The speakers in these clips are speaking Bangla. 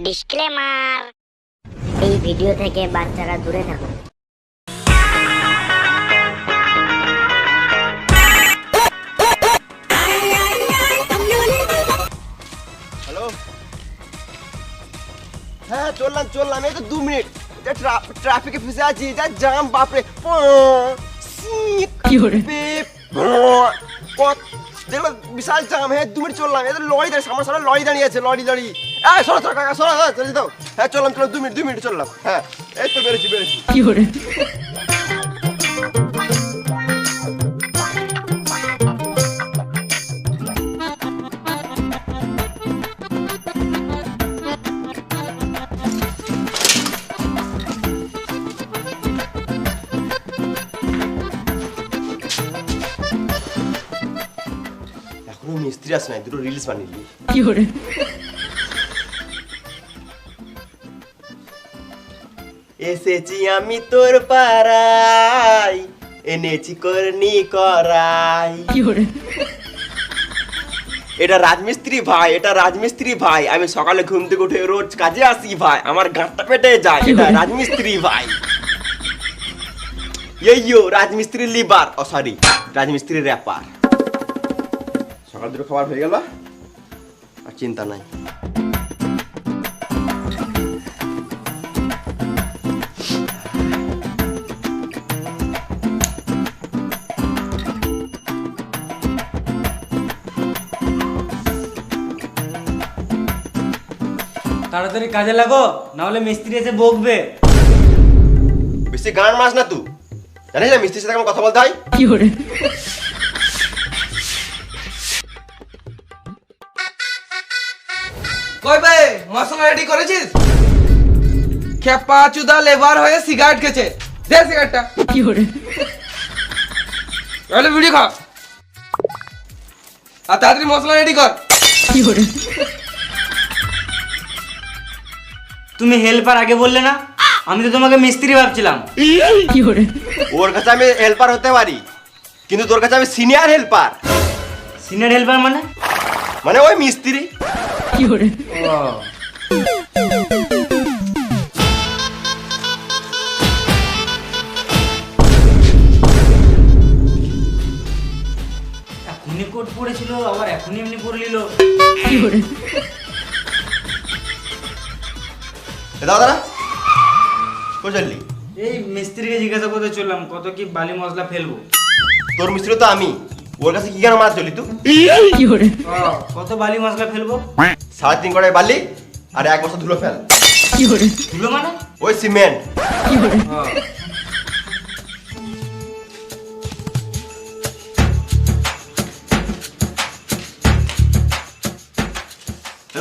ডিসক্লেমার, এই ভিডিও থেকে বাচ্চারা দূরে থাকুন। হ্যালো, হ্যাঁ চললাম এই তো 2 মিনিট। ট্রাফিকে ফেসে আছি, যা জাম বাপরে। দেখলো বিশাল জাম। হ্যাঁ 2 মিনিট চললাম, এই তো লরি দাঁড়িয়ে, সামনে সামনে লরি দাঁড়িয়ে আছে, লরি সরো কাকা সরো, চলে দাও। হ্যাঁ চললাম 2 মিনিট চললাম। হ্যাঁ এই তো বেরোচ্ছি। এখনো মিস্ত্রি আসে নাই, দুটো রিলস বানিয়ে এসেছি আমি তোর পাড়ায়, এনেছি করনি করাই। এটা রাজমিস্ত্রি ভাই, আমি সকালে ঘুম থেকে উঠে রোজ কাজে আসি ভাই, আমার গাঁটটা পেটে যায়। এটা রাজমিস্ত্রি ভাই। ইয়ো রাজমিস্ত্রি লিভার, ও সরি রাজমিস্ত্রি র্যাপার। সকাল দুটো খাবার হয়ে গেল, আর চিন্তা নাই। তাড়াতাড়ি কাজে লাগো, না হলে মিস্ত্রি এসে বকবে। বেশি গান মাস না তুই, জানিস না মিস্ত্রির সাথে কেমন কথা বলতে হয়। কই ভাই, মশলা রেডি করেছিস? খেপা চুদা লেবার হয়ে সিগারেট খেছে, দে সিগারেটটা। তাহলে ভিডিও খা, আর তাড়াতাড়ি মশলা রেডি কর। তুমি হেল্পার আগে বললে না? আমি তো তোমাকে মিস্ত্রি ভাবছিলাম। ওর কাছে আমি হেল্পার হতে পারি, কিন্তু তোর কাছে আমি সিনিয়র হেল্পার। সিনিয়র হেল্পার মানে? মানে ওই মিস্ত্রি। এখনই কোট পড়েছিল, আবার এখনই এমনি পড়ে নিল। দাদা কই চললি? এই মিস্ত্রিকে জিজ্ঞাসা করতে চললাম কত কি বালি মশলা ফেলবো। তোর মিস্ত্রি তো আমি, ওর কাছে কি কেন মার চলি তুই? কত বালি মশলা ফেলবো? 3.5 কড়াই বালি আর 1 বস্তা ধুলো ফেল। ধুলো মানে? ওই সিমেন্ট।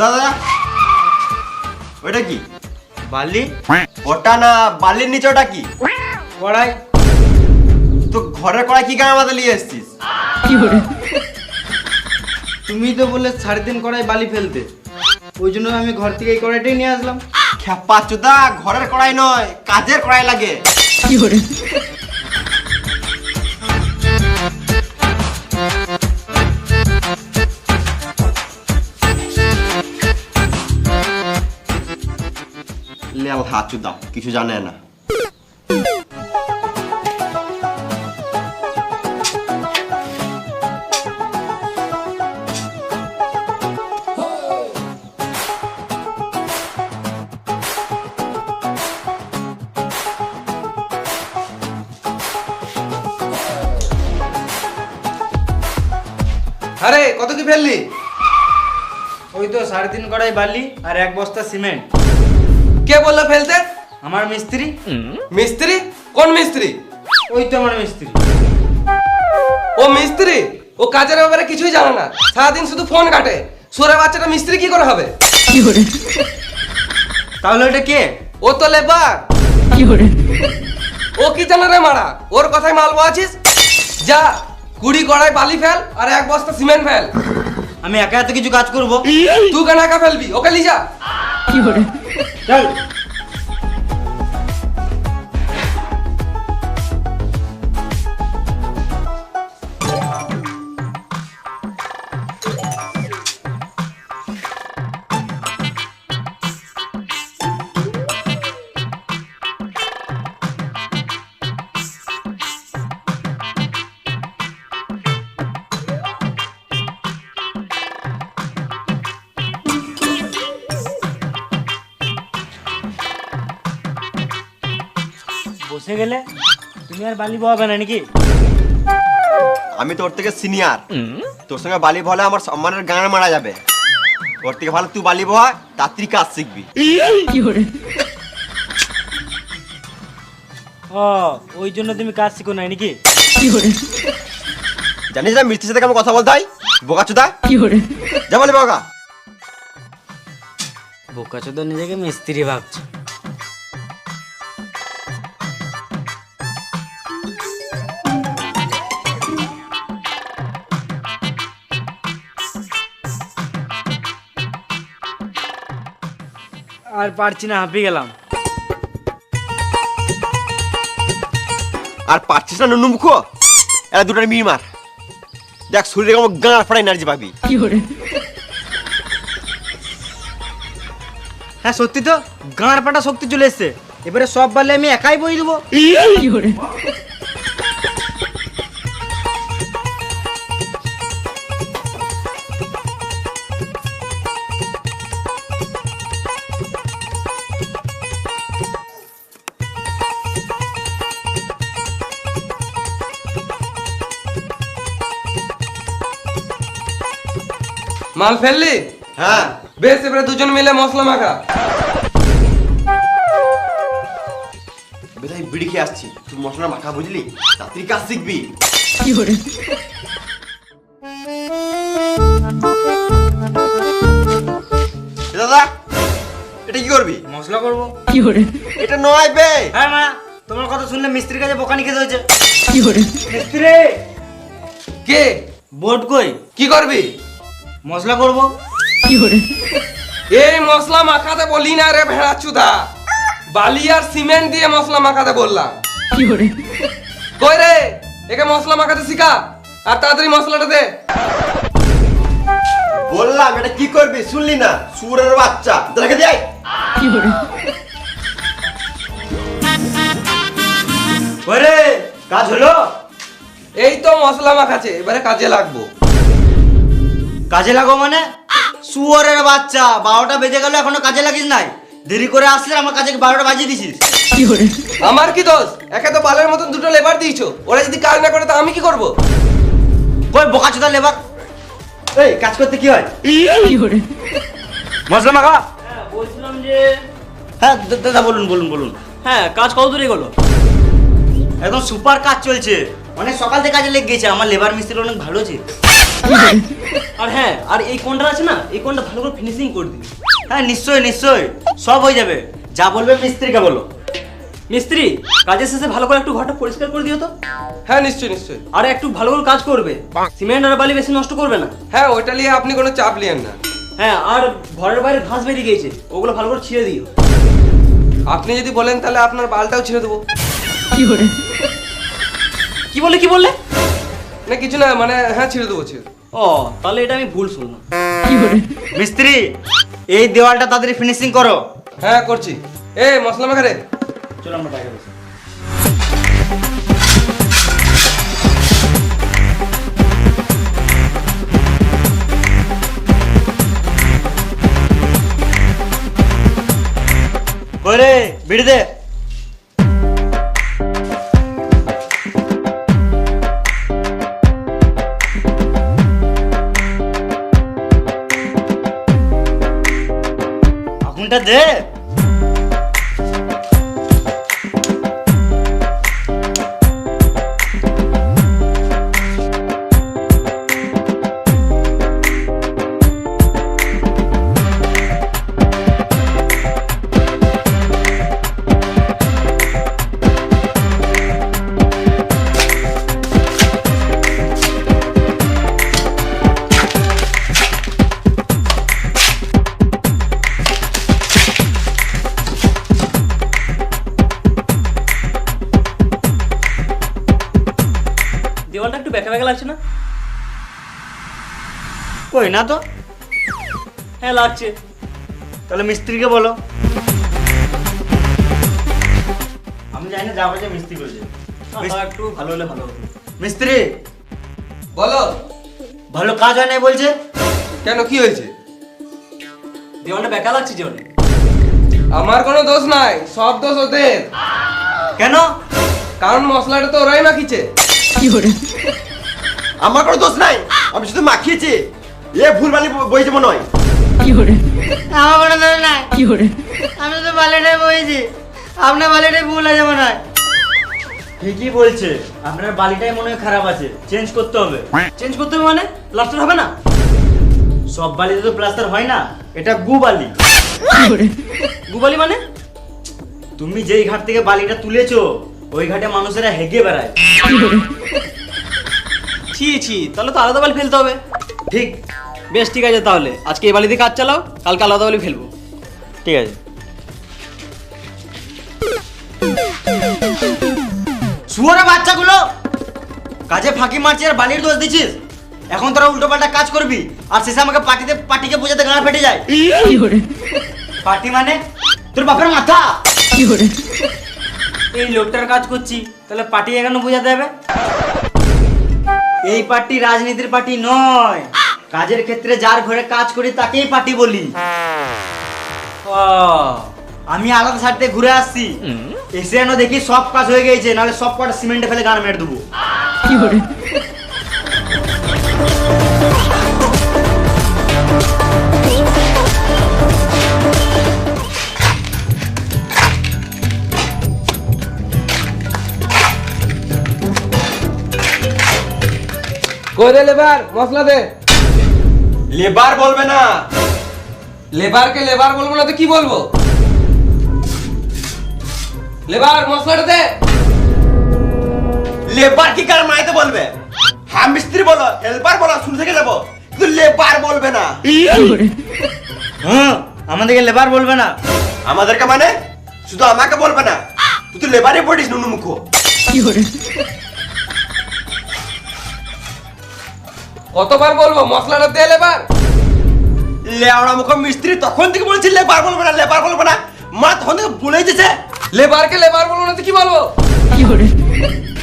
দাদা ওইটা কি? বালি? ওটা না, বালির নিচে ওটা কি? কড়াই। তো ঘরের কড়াই কি গায়ে মাথা নিয়ে এসেছিস? তুমি তো বললে 3.5 কড়াই বালি ফেলতে, ওই জন্য আমি ঘর থেকে এই কড়াইটাই নিয়ে আসলাম। খেপা চুদা, ঘরের কড়াই নয়, কাজের কড়াই লাগে। লেল হাত চুদা, কিছু জানে না। আরে কত কি ফেললি? ওই তো 3.5 কড়াই বালি আর 1 বস্তা সিমেন্ট। কে বললো ফেলতে? আমার মিস্ত্রি। মিস্ত্রি? কোন মিস্ত্রি? ওই তো আমার মিস্ত্রি। ও মিস্ত্রি? ও কাজের ব্যাপারে কিছুই জানে না, সারাদিন শুধু ফোন কাটে। সুরে বাচ্চাটা মিস্ত্রি কি করে হবে? তাহলে ওটা কে? ও তো লেবার। ও কি জানে রে মারা? ওর কথাই মালবো আছিস? যা 20 কড়াই বালি ফেল আর 1 বস্তা সিমেন্ট ফেল। আমি একা এত কিছু কাজ করব? তুই কেন একা ফেলবি? ওকে লিজা। চল। বসে গেলে তুমি আর বালি বহাবে না নাকি? আমি তোর থেকে সিনিয়র, তোর সঙ্গে বালি বলে আমার সম্মানের গান মারা যাবে। তোর থেকে ভালো তুই বালি বহা, তাড়াতাড়ি কাজ শিখবি। ও ওই জন্য তুমি কাজ শিখো নাই নাকি? জানিস না মিস্ত্রির সাথে কেমন কথা বলতে হয়? বোকা চোদা যা বলে বোকা। বোকা চোদা নিজেকে মিস্ত্রি ভাবছে। আর পারছি না, হাঁপিয়ে গেলাম। আর পারছিস না নুনু মুখো, এরা দুটার মির মার। দেখ শরীরে কেমন গাঁড় ফাড়া এনার্জি পাবি। হ্যাঁ সত্যি তো, গাঁড় পাটা শক্তি চলে এসছে। এবারে সব বালি আমি একাই বই দেবো। মাল ফেললি? হ্যাঁ বেশ, এবারে দুজন মিলে মশলা মাখা। বেটাই বিড়ি খেয়ে আসছি, তুই মশলা মাখা বুঝলি, তাড়াতাড়ি কাজ শিখবি। দাদা এটা কি করবি? মশলা করবো। এটা নয় বে। হ্যাঁ মা, তোমার কথা শুনলে মিস্ত্রির কাছে বোকানি খেতে হয়েছে। মিস্ত্রি কে? বোর্ড কই? কি করবি? মশলা করবো। এই মশলা মাখাতে বলি না রে ভেড়া চুদা, বালি আর সিমেন্ট দিয়ে মশলা মাখাতে বললাম। কই রে, একে মশলা মাখাতে শিখা, আর তাড়াতাড়ি মশলাটা দে। বললাম এটা কি করবি, শুনলি না? সুরের বাচ্চা, দেখে দেয়। ওরে কাজ হলো? এই তো মশলা মাখাছে, এবারে কাজে লাগবো। কাজে লাগো মানে? শুয়োরের বাচ্চা, 12টা বেজে গেল এখনো কাজে লাগিস নাই? দেরি করে আসলে আমার কাজে 12টা বাজিয়ে দিছিস। আমার কি দোষ? একে তো বালের মতন দুটো লেবার দিয়েছো, ওরা যদি কাজ না করে তো আমি কি করব? কই বোকাচোদা লেবার? এই কাজ করতে কি হয়? মশলা মাখা। হ্যাঁ বলছিলাম যে, হ্যাঁ দাদা বলুন বলুন বলুন। হ্যাঁ কাজ কত দূরে গেলো? একদম সুপার কাজ চলছে, অনেক সকাল থেকে কাজে লেগে গেছে। আমার লেবার মিস্ত্রি অনেক ভালো আছে। আর হ্যাঁ, আর এই কোনটা আছে না, এই কোনটা ভালো করে ফিনিশিং করে দিবি। হ্যাঁ নিশ্চয়ই নিশ্চয়ই, সব হয়ে যাবে। যা বলবে মিস্ত্রিকে বলো। মিস্ত্রি কাজের শেষে ভালো করে একটু ঘরটা পরিষ্কার করে দিও তো। হ্যাঁ নিশ্চয়ই নিশ্চয়ই। আর একটু ভালো করে কাজ করবে, সিমেন্ট আর বালি বেশি নষ্ট করবে না। হ্যাঁ ওইটা নিয়ে আপনি কোনো চাপ নিয়েন না। হ্যাঁ আর ঘরের বাইরে ঘাস বেরিয়ে গিয়েছে, ওগুলো ভালো করে ছিঁড়ে দিও। আপনি যদি বলেন তাহলে আপনার বালটাও ছেড়ে দেবো। কি বললে কি বললে? না কিছু না, মানে হ্যাঁ ছেড়ে দেবো ছেড়ে দেবো। ও তাহলে এটা আমি ভুল শুনলাম। মিস্ত্রি এই দেওয়ালটা তাড়াতাড়ি ফিনিশিং করো। হ্যাঁ করছি। এ মশলা মাখা রে। চলো আমরা বাইরে বসি। করে বিড়ি দে। আগুনটা দে। দেওয়ালটা একটু বেঁকা বেঁকা লাগছে না? কই না তো। হ্যাঁ লাগছে। তাহলে মিস্ত্রিকে বলো। আমি জানি না, যা বলছে মিস্ত্রি বলছে। একটু ভালো হলে ভালো হতো। মিস্ত্রি বলো। ভালো কাজ হয় নাই বলছে। কেন কি হয়েছে? দেওয়ালটা বেঁকা লাগছে যে অনেক। আমার কোনো দোষ নাই, সব দোষ ওদের। কেন? কারণ মশলাটা তো ওরাই মাখিছে। আমার কোনো দোষ নাই, আমি শুধু মাখিয়েছি। এ ভুল বালি বইছে মনে হয়। আমার কোনো দোষ নাই, আমি তো বালিটাই বইছি, আপনার বালিটাই ভুল আছে মনে হয়। ঠিকই বলছে, আপনার বালিটাই মনে হয় খারাপ আছে, চেঞ্জ করতে হবে। চেঞ্জ করতে হবে মানে প্লাস্টার হবে না? সব বালিতে তো প্লাস্টার হয় না, এটা গু বালি। গুবালি মানে? তুমি যেই ঘাট থেকে বালিটা তুলেছো ওই ঘাটে মানুষেরা হেগে বেড়ায়। ছি, তাহলে তো আলাদা বালি ফেলতে হবে। ঠিক। বেশ ঠিক আছে, তাহলে আজকে এই বালি দিয়ে কাজ চালাও, কালকে আলাদা বালি ফেলবো। ঠিক আছে। শুয়োরের বাচ্চাগুলো কাজে ফাঁকি মারছিস আর বালির দোষ দিচ্ছিস। এখন তোরা উল্টো পাল্টা কাজ করবি আর শেষে আমাকে পাটিকে বোঝাতে গাঁড় ফেটে যায়। পাটি মানে তোর বাপের মাথা। এই লোকটার কাজ করছি, তাহলে পাটি কেন বোঝাতে হবে? এই পার্টি রাজনীতির পার্টি নয়, কাজের ক্ষেত্রে যার ঘরে কাজ করি তাকেই পার্টি বলি। ও, আমি আলাদা সাইড থেকে ঘুরে আসছি, এসে যেন দেখি সব কাজ হয়ে গেছে, নাহলে সব কটা সিমেন্টে ফেলে গান মেরে দেবো। কই রে লেবার, মশলা দে। লেবার বলবে না। লেবারকে লেবার বলবো না তো কি বলবো? লেবার মশলাটা দে। লেবার কি কার মাইতে বলবে? হ্যাঁ মিস্ত্রি বলো, হেল্পার বলো, শুরু থেকে যাবো, কিন্তু লেবার বলবে না। হ্যাঁ, আমাদেরকে লেবার বলবে না। আমাদেরকে মানে শুধু আমাকে বলবে না, তুই তো লেবারে পড়িস নুনু মুখো। কতবার বলবো মশলাটা দে লেবার? লেওড়া মুখো মিস্ত্রি তখন থেকে বলছি লেবার বলবে না, লেবার বলবে না, মা তখন থেকে বলেই দিয়েছে। লেবারকে লেবার বলবো না তো কি বলবো?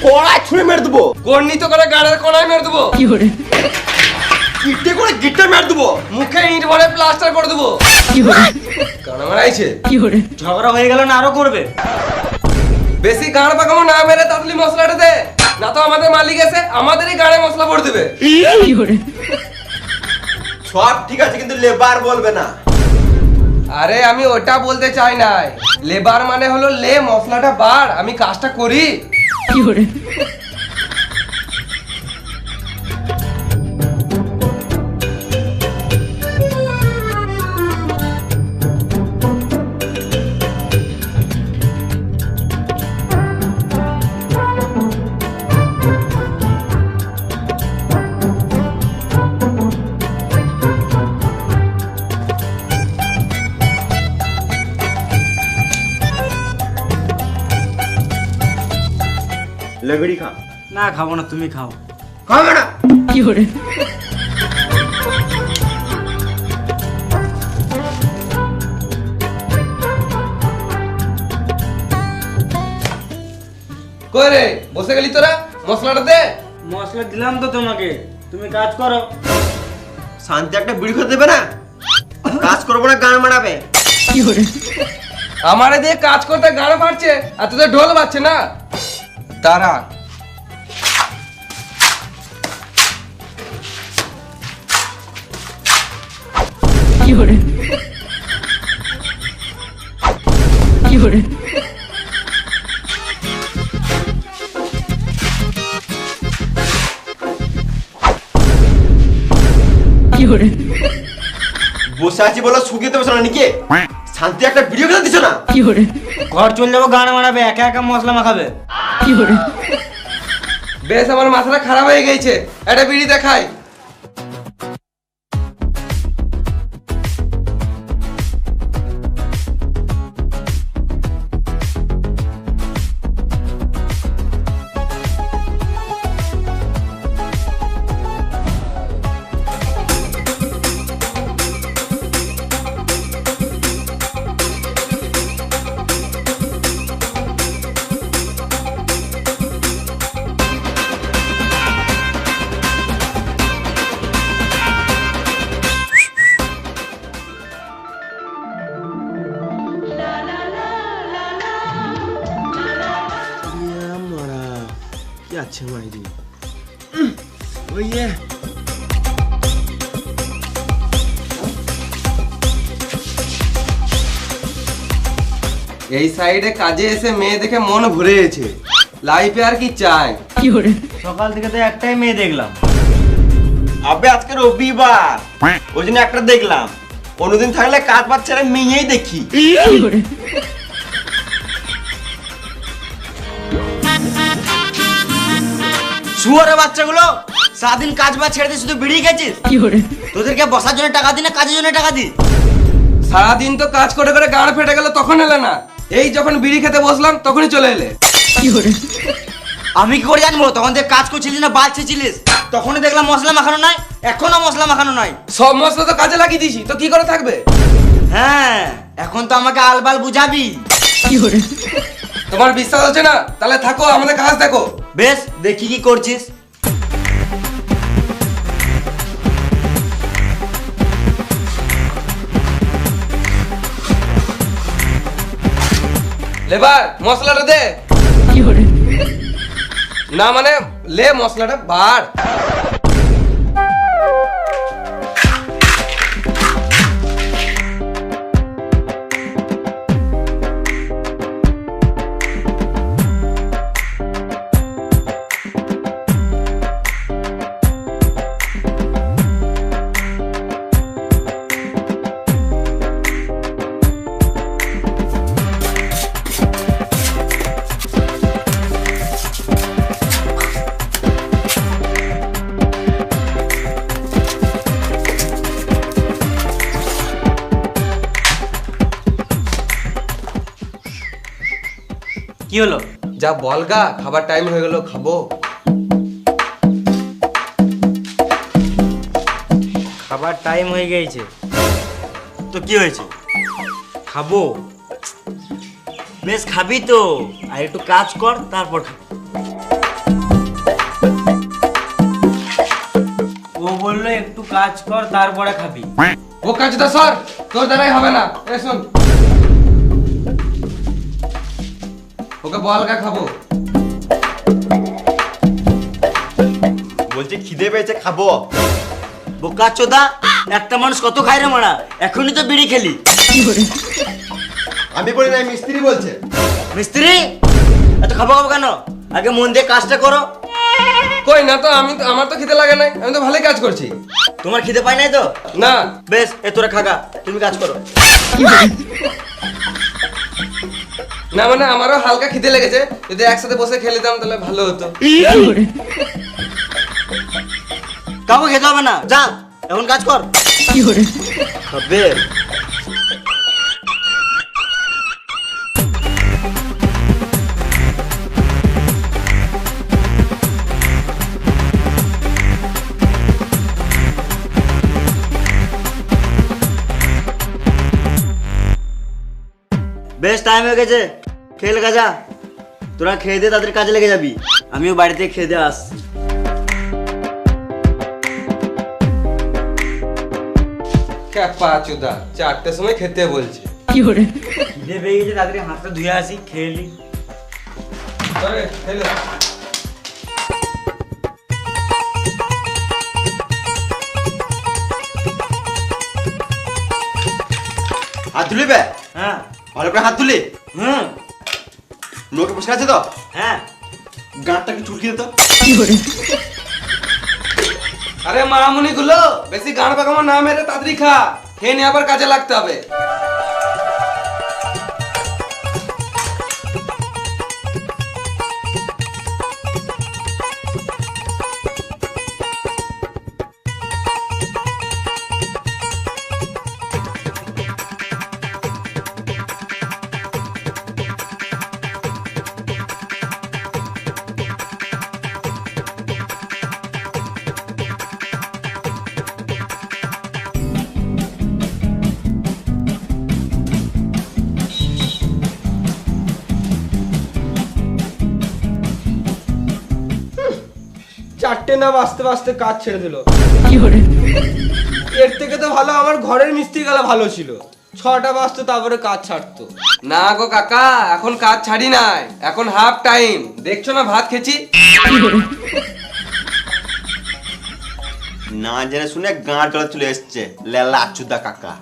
কড়াই ছুঁড়ে মেরে দেবো, গর্ণিত করে গাড়ের কোনায় মেরে দেবো, ইটে করে গিটে মেরে দেবো। মুখে ইট ভরে প্লাস্টার করে দেবো। কানা মারাইছে। ঝগড়া হয়ে গেল না আরো করবে? বেশি গাড় পাকামো না মেরে তাড়াতাড়ি মশলাটা দে, না তো আমাদের মালিক এসে আমাদেরই গাড়ে মশলা ভরে দেবে। সব ঠিক আছে, কিন্তু লেবার বলবে না। আরে আমি ওটা বলতে চাই নাই, লেবার মানে হলো লে মশলাটা বার, আমি কাজটা করি। লগড়ি খা। না খাবো না, তুমি খাও। খাবে না। কই রে বসে গেলি তোরা? মশলাটা দে। মশলা দিলাম তো তোমাকে, তুমি কাজ করো। শান্তি একটা বিড়ি খেতে দেবে না? কাজ করবো না, গান মারাবে। আমারে দিয়ে কাজ করতে গাড় পাচ্ছে আর তোদের ঢোল বাজছে না। তারা বসে আছি বলো, শুকিয়ে দেবে না নাকি? শান্তি একটা ভিডিও খেতে দিছো না? ঘর চলে যাবো, গান মারাবে, একা একা মশলা মাখাবে। বেশ আমার মাথাটা খারাপ হয়ে গেছে, একটা বিড়ি দেখাই। আছে মাইরি ওই এই সাইডে কাজে এসে মেয়ে দেখে মন ভরে গেছে, লাইফে আর কি চাই। সকাল থেকে তো একটাই মেয়ে দেখলাম। আবে আজকে রবিবার, ওই জন্য একটা দেখলাম। অন্যদিন থাকলে কাজ বাজ ছেড়ে মেয়েই দেখি। শুয়োরের বাচ্চাগুলো সারাদিন কাজ বাজ ছেড়ে দিয়ে শুধু বিড়ি খেয়েছিস? তোদেরকে বসার জন্য টাকা দি না কাজের জন্য টাকা দি? সারাদিন তো কাজ করে করে গাড় ফেটে গেল, তখন এলে না। এই যখন বিড়ি খেতে বসলাম তখনই চলে এলে। আমি কি করে জানবো? তখন থেকে কাজ করছিলিস না বাল ছেছিলিস? তখনই দেখলাম মশলা মাখানো নাই, এখনো মশলা মাখানো নাই। সব মশলা তো কাজে লাগিয়ে দিয়েছি, তো কি করে থাকবে? হ্যাঁ, এখন তো আমাকে আলবাল বুঝাবি। তোমার বিশ্বাস হচ্ছে না? তাহলে থাকো, আমাদের কাজ দেখো। বেশ, দেখি কি করছিস। লেবার মশলাটা দে। না মানে লে মশলাটা বার। কি হলো? যা বলগা, খাবার টাইম হয়ে গেল, খাবো। খাবার টাইম হয়ে গেছে তো কি হয়েছে? খাবো। বেশ খাবি তো, আর একটু কাজ কর তারপর খাবি। ও বললো একটু কাজ কর তারপরে খাবি। ও কাজটা সর, তোর দ্বারাই হবে না। এ শোন, ওকে বলগা খাবো। বলছি খিদে পেয়েছে, খাবো। বোকা চোদা, একটা মানুষ কত খায় রে মারা? এখনই তো বিড়ি খেলি। আমি বলি না, মিস্ত্রি বলছে। মিস্ত্রি এত খাবো খাবো কেন? আগে মন দিয়ে কাজটা করো। কই না তো, আমার তো খিদে লাগে নাই, আমি তো ভালোই কাজ করছি। তোমার খিদে পাই নাই তো? না। বেশ, এ তোরা খাগা, তুমি কাজ করো। না মানে আমারও হালকা খিদে লেগেছে, যদি একসাথে বসে খেয়ে নিতাম তাহলে ভালো হতো। কাউকে খেতে হবে না, যা এখন কাজ কর। খাবে বেশ, টাইম হয়ে গেছে, খেয়ে লেগে যা। তোরা খেয়ে দে, তাদের কাজে লেগে যাবি। আমিও বাড়িতে খেয়ে দিয়ে আসছি। ক্যাপা চুদা, 4টের সময় খেতে বলছে। খিদে পেয়ে গেছে, তাড়াতাড়ি হাতটা ধুয়ে আসি, খেয়ে নি। খেলো। হাত তুলি বে, হ্যাঁ ভালো করে হাত তুলি। নোকে বসে আছে তো? হ্যাঁ। গাঁটটা কি চুলকি দে তো। আরে মামুনি গুলো, বেশি গান পাকামো না মেরে তাড়াতাড়ি খা, খেয়ে নিয়ে আবার কাজে লাগতে হবে। চারটে না বাঁচতে বাঁচতে কাজ ছেড়ে দিল। এর থেকে তো ভালো আমার ঘরের মিস্ত্রি গেলা ভালো ছিল। 6টা বাজতো তারপরে কাজ ছাড়তো। না গো কাকা, এখন কাজ ছাড়ি নাই, এখন হাফ টাইম। দেখছো না ভাত খেছি। না জেনে শুনে গাঁট জলে চলে এসছে লেলা আচুদা কাকা।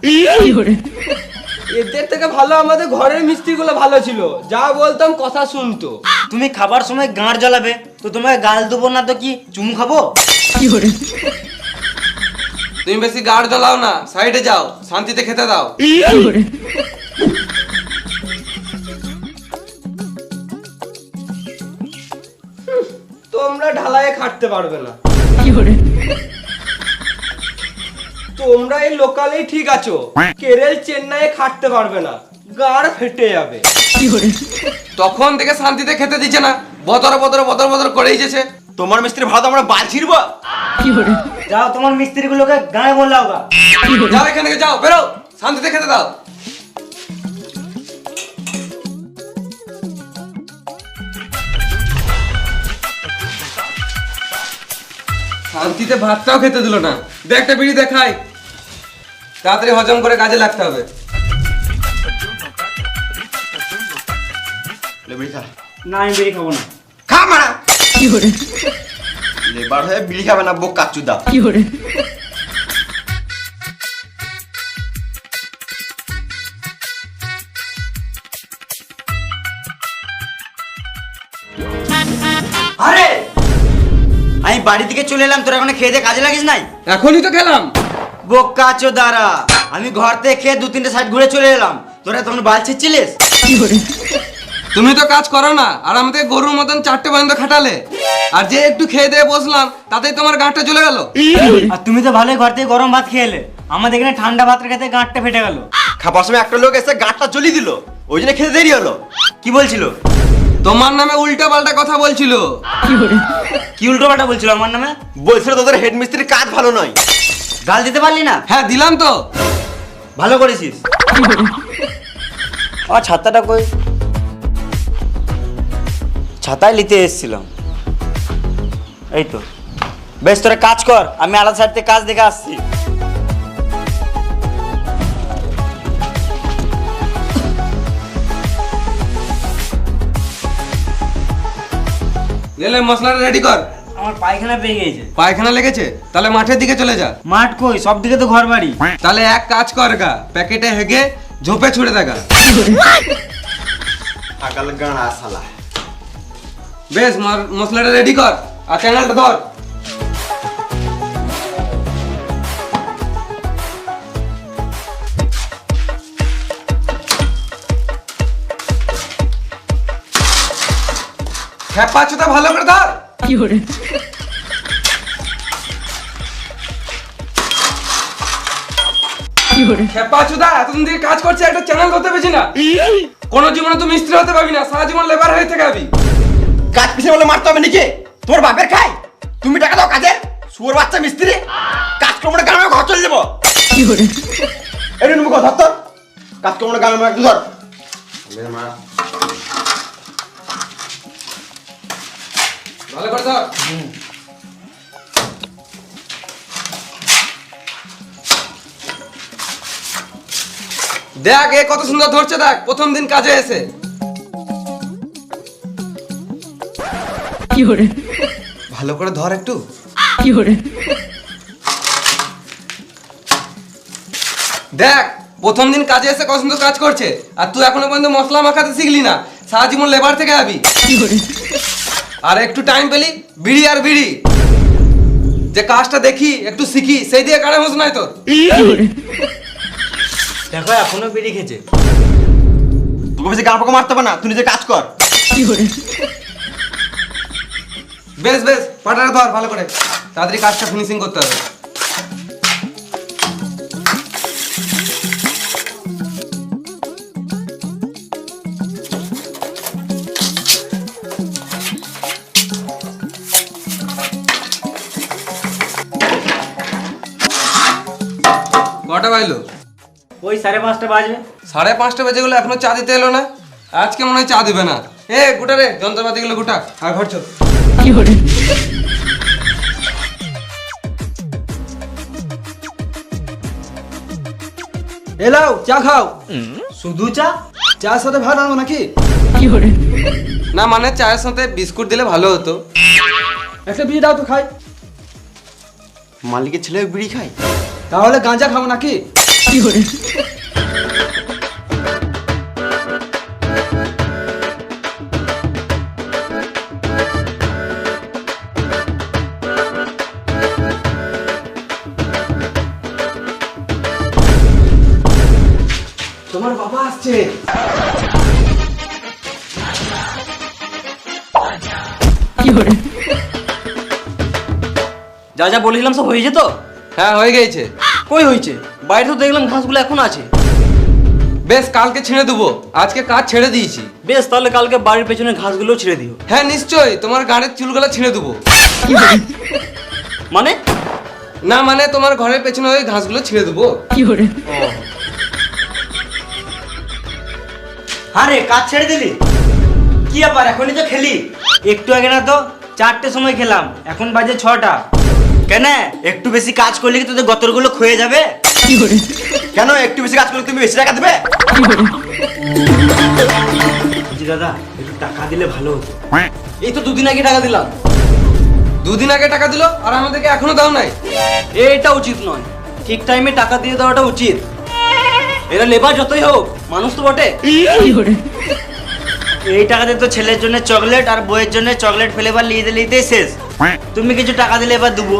এদের থেকে ভালো আমাদের ঘরের মিস্ত্রিগুলো ভালো ছিল, যা বলতাম কথা শুনতো। তুমি খাবার সময় গাঁট জ্বালাবে তো তোমাকে গাল দেবো না তো কি চুমু খাবো? তুমি বেশি গাড় জ্বালাও না, সাইডে যাও, শান্তিতে খেতে দাও। তোমরা ঢালাইয়ে খাটতে পারবে না, তোমরা এই লোকালেই ঠিক আছো, কেরল চেন্নাইয়ে খাটতে পারবে না, গাড় ফেটে যাবে। তখন থেকে শান্তিতে খেতে দিচ্ছে না, বতর বতর বতর বতর করেই যেছে। তোমার মিস্ত্রি ভাত আমরা বাল ছিড়বো। যাও তোমার মিস্ত্রিগুলোকে গায়ে বললাও গা। যাও এখান থেকে, যাও, বেরো, শান্তিতে খেতে দাও। শান্তিতে ভাতটাও খেতে দিল না। দে একটা বিড়ি দেখাই, তাড়াতাড়ি হজম করে কাজে লাগতে হবে। লে বিড়ি খা। না আমি বেরিয়ে খাবো না। খা মারা। লেবার হয়ে বিড়ি খাবে না বোক কাচুদা। আরে আমি বাড়ি থেকে চলে এলাম, তোরা এখন খেয়ে দিয়ে কাজে লাগিস নাই? এখনই তো খেলাম। বোকা চোদারা, আমি ঘর থেকে খেয়ে 2-3টে সাইড ঘুরে চলে এলাম, তোরা তখন বাল ছিচ্ছিলিস। তুমি তো কাজ করো না, আর আমাদের গরুর মতন 4টে পর্যন্ত খাটালে, আর যে একটু খেয়ে দিয়ে বসলাম তাতেই তোমার গাঁটটা চলে গেল। আর তুমি তো ভালোই ঘর থেকে গরম ভাত খেয়ে এলে, আমাদের এখানে ঠান্ডা ভাত খেতে গাঁটটা ফেটে গেল। খাবার সময় একটা লোক এসে গাঁটটা জ্বলিয়ে দিল, ওই জন্য খেতে দেরি হলো। কি বলছিল? তোমার নামে উল্টা পাল্টা কথা বলছিল। কি উল্টো পাল্টা বলছিল আমার নামে? বলছিল তোদের হেড মিস্ত্রির কাজ ভালো নয়। গাল দিতে পারলি না? হ্যাঁ দিলাম তো। ভালো করেছিস। আমার ছাতাটা কই? ছাতায় নিতে এসেছিলাম। এই তো। বেশ তোরা কাজ কর, আমি আলাদা সাইড থেকে কাজ দেখে আসছি। লে মশলাটা রেডি কর। আমার পায়খানা পেয়ে গেছে। পায়খানা লেগেছে? তাহলে মাঠের দিকে চলে যা। মাঠ কই? সব দিকে তো ঘর বাড়ি। তাহলে এক কাজ কর গা, প্যাকেটে হেগে ঝোপে ছুড়ে দেখা। আকাল গাঁড়া শালা। বেশ মশলাটা রেডি কর, আর চ্যানেলটা ধর। খেপা চোদা ভালো করে ধর। খেপা চোদা এতদিন থেকে কাজ করছে, একটা চ্যানেল ধরতে পেরেছি না। কোন জীবনে তুই মিস্ত্রি হতে পারবি না, সারা জীবন লেবার হয়ে থেকে যাবি। কাজ পিছে বলে মারতে হবে নাকি? তোমার বাপের খাই, তুমি টাকা দাও কাজের। শুয়োর বাচ্চা মিস্ত্রি কাজ করবো গান ঘর চলে যাবো। এটা তুমি ধর তো, কাজ করবো গান একটু ধর। ভালো করে ধর। দেখ এ কত সুন্দর ধরছে, দেখ প্রথম দিন কাজে এসে। ভালো করে ধর একটু। দেখ প্রথম দিন কাজে এসে কত সুন্দর কাজ করছে, আর তুই এখনো পর্যন্ত মশলা মাখাতে শিখলি না, সারা জীবন লেবার থেকে যাবি। আর একটু টাইম পেলি বিড়ি আর বিড়ি, যে কাজটা দেখি একটু শিখি, সেই দিয়ে কানে হোস নাই তোর। দেখো এখনো বিড়ি খেছে। তোকে বেশি গান পাকা মারতে হবে না, তুই নিজে কাজ কর। বেশ বেশ পাটাটা ধর ভালো করে, তাড়াতাড়ি কাজটা ফিনিশিং করতে হবে। কটা বাজলো? ওই 5:30 বাজবে। 5:30 বেজে গেলো, এখনো চা দিতে এলো না। আজকে মনে হয় চা দিবে না। এ গোটা রে, যন্ত্রপাতি গুলো গোটা, আর ঘর চল। এলাও চা খাও। শুধু চা? চার সাথে ভাত আনবো নাকি? না মানে চায়ের সাথে বিস্কুট দিলে ভালো হতো। একটা বিড়ি দাও তো খাই। মালিকের ছেলে বিড়ি খায়? তাহলে গাঁজা খাবো নাকি? তোমার বাবা আসছে। যা যা বলেছিলাম সব হয়েছে তো? হ্যাঁ হয়ে গেছে। কই হয়েছে? বাইরে তো দেখলাম ঘাসগুলো এখন আছে। বেশ কালকে ছেড়ে দেবো, আজকে কাজ ছেড়ে দিয়েছি। বেশ তাহলে কালকে বাড়ির পেছনে ঘাসগুলো ছেড়ে দিও। হ্যাঁ নিশ্চয়ই, তোমার গাড়ির চুলগুলো ছেড়ে দেবো। মানে? না মানে তোমার ঘরের পেছনে ওই ঘাসগুলো ছেড়ে দেবো। আরে কাজ ছেড়ে দিলি? কি আবার এখনই তো খেলি? একটু আগে না তো 4টের সময় খেলাম, এখন বাজে 6টা। কেন একটু বেশি কাজ করলে কি তোদের গতরগুলো ক্ষয়ে যাবে? কেন একটু বেশি কাজ করলে তুমি বেশি টাকা দেবে? জি দাদা একটু টাকা দিলে ভালো হতো। এই তো 2 দিন আগে টাকা দিলাম। 2 দিন আগে টাকা দিলো আর আমাদেরকে এখনো দাও নাই। এটা উচিত নয়, ঠিক টাইমে টাকা দিয়ে দেওয়াটা উচিত। এরা লেবার যতই হোক মানুষ তো বটে। এই টাকা দিয়ে তো ছেলের জন্য চকলেট আর বইয়ের জন্য চকলেট ফ্লেভার নিয়ে দিলেই শেষ। তুমি কিছু টাকা দিলে এবার দেবো।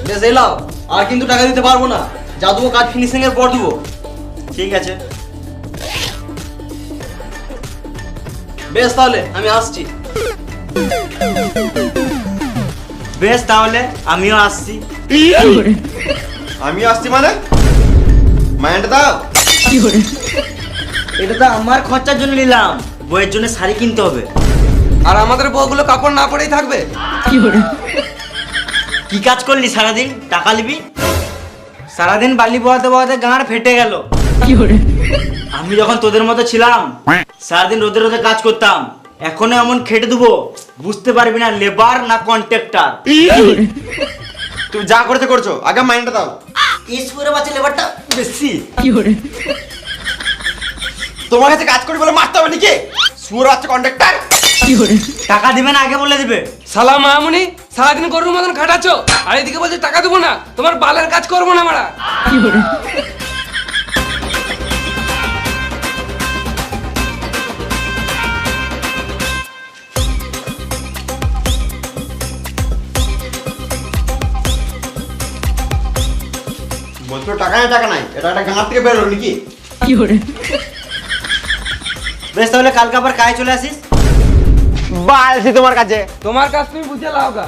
বেশ এলাও, আর কিন্তু টাকা দিতে পারবো না। যা দেবো কাজ ফিনিশিং এর পর দেবো। ঠিক আছে বেশ তাহলে আমি আসছি। বেশ তাহলে আমিও আসছি। আমি আসছি মানে? মাইন্ড দাও। এটা তো আমার খরচার জন্য নিলাম, বইয়ের জন্য শাড়ি কিনতে হবে। আর আমাদের বউগুলো কাপড় না পরেই থাকবে। কি কাজ করলি সারাদিন? টাকা নিবি? সারাদিন বালি বয়াতে বয়াতে গাঁড় ফেটে গেল। আমি যখন তোদের মতো ছিলাম সারাদিন রোদে রোদে কাজ করতাম, এখনো এমন খেটে দেবো বুঝতে পারবি না লেবার না কন্ট্রাক্টর। তুমি যা করতে করছো, আগে মাইন্ডটা দাও। ইসপুরে বাচ্চা লেবারটা বেশি। তোমার কাছে কাজ করি বলে মারতে হবে নাকি? সুর বাচ্চা কন্ট্রাক্টর। টাকা দিবে না আগে বলে দিবে। সালা মামুনি, সারাদিন গরুর মতন খাটাচ্ছো আর এদিকে বলছে টাকা দেবো না। তোমার বালের কাজ করবো না মারা। বলছো টাকা নাই টাকা নাই, এটা একটা গাঁ থেকে বেরোলো নাকি? বেশ তাহলে কালকে আবার কাজে চলে আসিস। বালছি তোমার কাছে। তোমার কাজ তুমি বুঝে লাও গা।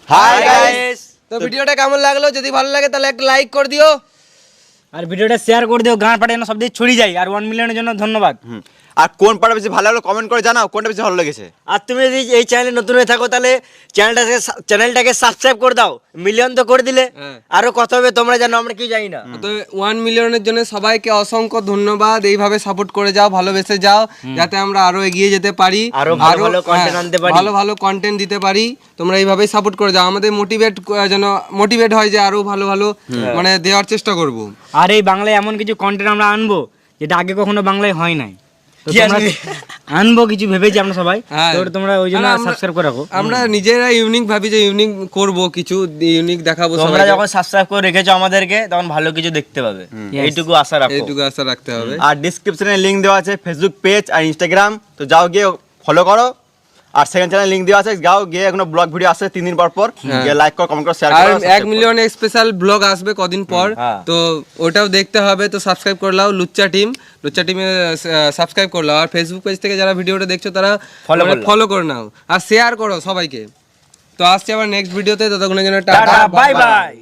Hi guys. তো ভিডিওটা কেমন লাগলো? যদি ভালো লাগে তাহলে একটা লাইক করে দিও। আর ভিডিওটা শেয়ার করে দিও, গান পাঠে যেন সব দিকে ছড়িয়ে যায়। আর 1 মিলিয়নের জন্য ধন্যবাদ। আর কোন পার্টটা বেশি ভালো লাগলো কমেন্ট করে জানাও, কোনটা বেশি ভালো লেগেছে। আর তুমি যদি এই চ্যানেলে নতুন হয়ে থাকো তাহলে চ্যানেলটাকে সাবস্ক্রাইব করে দাও। মিলিয়ন তো করে দিলে, আরো কত হবে তোমরা জানো, আমরা কি জানি না। তো 1 মিলিয়নের জন্য সবাইকে অসংখ্য ধন্যবাদ। এইভাবে সাপোর্ট করে যাও, ভালোবেসে যাও, যাতে আমরা আরো এগিয়ে যেতে পারি, আরো ভালো ভালো content আনতে পারি। ভালো ভালো কন্টেন্ট দিতে পারি। তোমরা এইভাবেই সাপোর্ট করে যাও, আমাদের যেন মোটিভেট হয় যে আরো ভালো ভালো মানে দেওয়ার চেষ্টা করব। আর এই বাংলায় এমন কিছু কন্টেন্ট আমরা আনবো যেটা আগে কখনো বাংলায় হয় নাই। তো তোমরা আনবো কিছু ভেবেছি আমরা সবাই, তো তোমরা ওই জন্য সাবস্ক্রাইব করে রাখো। আমরা নিজেরা ইউনিক ভাবি যে ইউনিক করব, কিছু ইউনিক দেখাবো। তোমরা যখন সাবস্ক্রাইব করে রেখেছো আমাদেরকে তখন ভালো কিছু দেখতে পাবে, এইটুকু আশা রাখো। এইটুকু আশা রাখতে হবে। আর ডেসক্রিপশনে লিংক দেওয়া আছে ফেসবুক পেজ আর ইনস্টাগ্রাম, তো যাও গিয়ে ফলো করো। আর সেকেন্ড চ্যানেল লিংক দেওয়া আছে, যাও গিয়ে এখনো ব্লগ ভিডিও আসছে 3 দিন পর পর, গিয়ে লাইক করো, কমেন্ট করো, শেয়ার আর করো। 1 মিলিয়ন স্পেশাল ব্লগ আসবে কদিন পর, তো ওটাও দেখতে হবে। তো সাবস্ক্রাইব করলাও লুচ্চা টিমে সাবস্ক্রাইব করলাও। আর ফেসবুক পেজ থেকে যারা ভিডিওটা দেখছো তারা ফলো করে নাও আর শেয়ার করো সবাইকে। তো আসছে আবার নেক্সট ভিডিওতে, ততক্ষণের জন্য টাটা, বাই বাই।